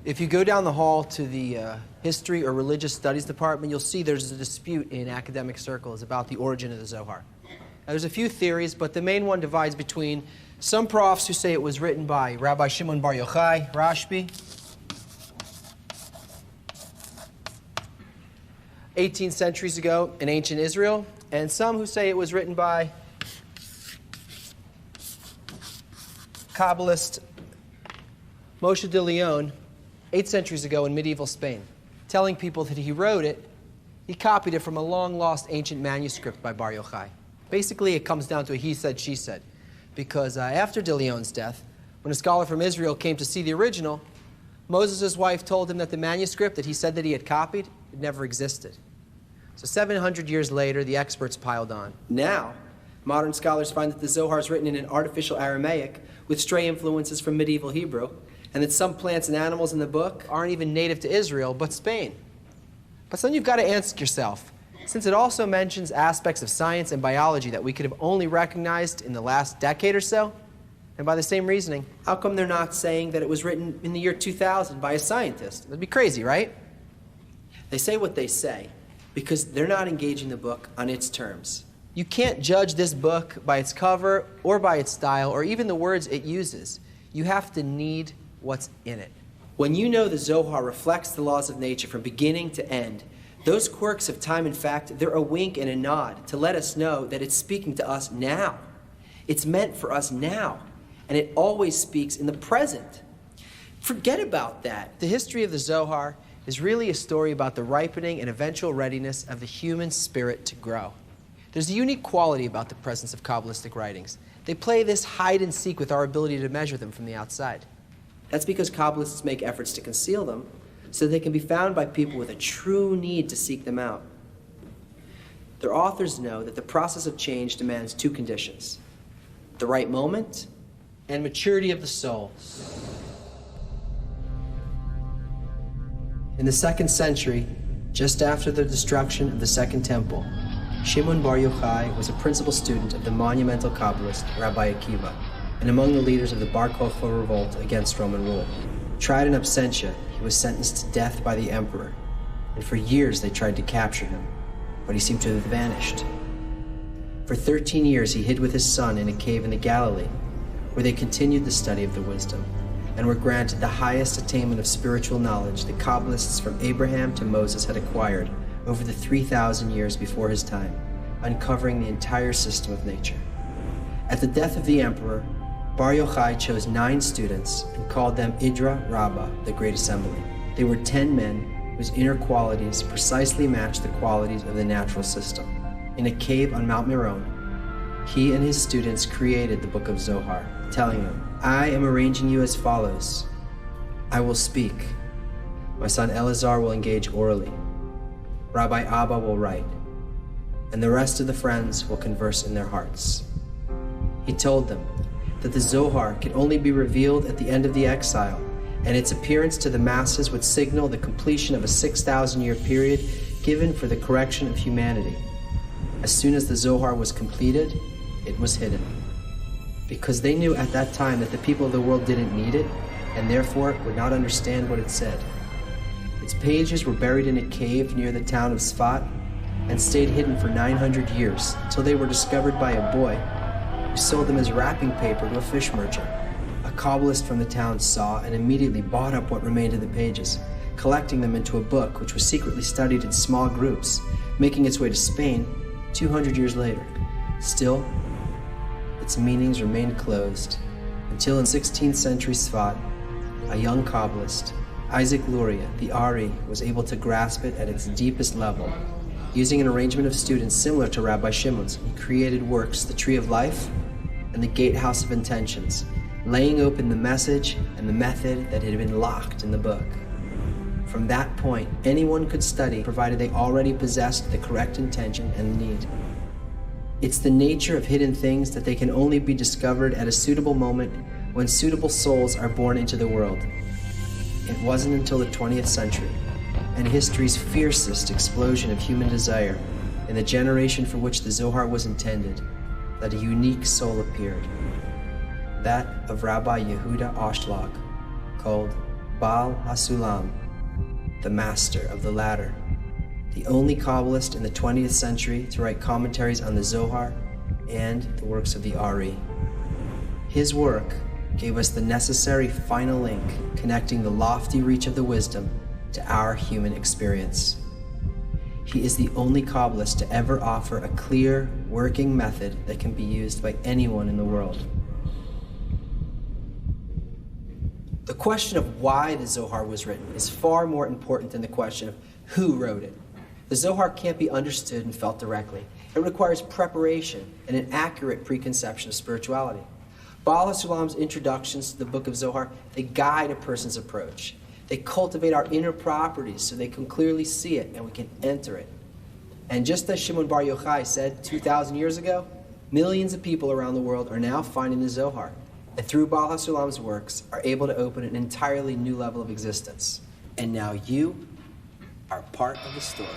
If you go down the hall to the history or religious studies department, you'll see there's a dispute in academic circles about the origin of the Zohar. Now, there's a few theories, but the main one divides between some profs who say it was written by Rabbi Shimon Bar Yochai, Rashbi, 18 centuries ago in ancient Israel, and some who say it was written by Kabbalist Moshe de Leon 8 centuries ago in medieval Spain, telling people that he wrote it, he copied it from a long-lost ancient manuscript by Bar Yochai. Basically, it comes down to a he said, she said, because after de Leon's death, when a scholar from Israel came to see the original, Moses' wife told him that the manuscript that he said that he had copied, it never existed. So 700 years later, the experts piled on. Now, modern scholars find that the Zohar is written in an artificial Aramaic with stray influences from medieval Hebrew, and that some plants and animals in the book aren't even native to Israel, but Spain. But then you've got to ask yourself, since it also mentions aspects of science and biology that we could have only recognized in the last decade or so, and by the same reasoning, how come they're not saying that it was written in the year 2000 by a scientist? That'd be crazy, right? They say what they say because they're not engaging the book on its terms. You can't judge this book by its cover or by its style or even the words it uses. You have to need what's in it. When you know the Zohar reflects the laws of nature from beginning to end, those quirks of time and fact, they're a wink and a nod to let us know that it's speaking to us now. It's meant for us now, and it always speaks in the present. Forget about that. The history of the Zohar is really a story about the ripening and eventual readiness of the human spirit to grow. There's a unique quality about the presence of Kabbalistic writings. They play this hide and seek with our ability to measure them from the outside. That's because Kabbalists make efforts to conceal them so they can be found by people with a true need to seek them out. Their authors know that the process of change demands two conditions: the right moment and maturity of the soul. In the 2nd century, just after the destruction of the Second Temple, Shimon Bar Yochai was a principal student of the monumental Kabbalist Rabbi Akiva, and among the leaders of the Bar Kokhba revolt against Roman rule. Tried in absentia, he was sentenced to death by the emperor, and for years they tried to capture him, but he seemed to have vanished. For 13 years he hid with his son in a cave in the Galilee, where they continued the study of the wisdom, and were granted the highest attainment of spiritual knowledge the Kabbalists from Abraham to Moses had acquired over the 3,000 years before his time, uncovering the entire system of nature. At the death of the emperor, Bar Yochai chose 9 students and called them Idra Rabbah, the Great Assembly. They were 10 men whose inner qualities precisely matched the qualities of the natural system. In a cave on Mount Meron, he and his students created the book of Zohar, telling them, "I am arranging you as follows. I will speak. My son Elazar will engage orally. Rabbi Abba will write, and the rest of the friends will converse in their hearts." He told them that the Zohar could only be revealed at the end of the exile, and its appearance to the masses would signal the completion of a 6,000-year period given for the correction of humanity. As soon as the Zohar was completed, it was hidden, because they knew at that time that the people of the world didn't need it, and therefore would not understand what it said. Its pages were buried in a cave near the town of Sfat and stayed hidden for 900 years until they were discovered by a boy who sold them as wrapping paper to a fish merchant. A Kabbalist from the town saw and immediately bought up what remained of the pages, collecting them into a book which was secretly studied in small groups, making its way to Spain 200 years later. Still, its meanings remained closed until in 16th century Sfat, a young Kabbalist, Isaac Luria, the Ari, was able to grasp it at its deepest level. Using an arrangement of students similar to Rabbi Shimon's, he created works, the Tree of Life and the Gatehouse of Intentions, laying open the message and the method that had been locked in the book. From that point, anyone could study, provided they already possessed the correct intention and need. It's the nature of hidden things that they can only be discovered at a suitable moment when suitable souls are born into the world. It wasn't until the 20th century, and history's fiercest explosion of human desire, in the generation for which the Zohar was intended, that a unique soul appeared. That of Rabbi Yehuda Ashlag, called Baal HaSulam, the master of the ladder, the only Kabbalist in the 20th century to write commentaries on the Zohar and the works of the Ari. His work gave us the necessary final link connecting the lofty reach of the wisdom to our human experience. He is the only Kabbalist to ever offer a clear, working method that can be used by anyone in the world. The question of why the Zohar was written is far more important than the question of who wrote it. The Zohar can't be understood and felt directly. It requires preparation and an accurate preconception of spirituality. Baal HaSulam's introductions to the book of Zohar, they guide a person's approach. They cultivate our inner properties so they can clearly see it and we can enter it. And just as Shimon Bar Yochai said 2,000 years ago, millions of people around the world are now finding the Zohar, and through Baal HaSulam's works are able to open an entirely new level of existence. And now you are part of the story.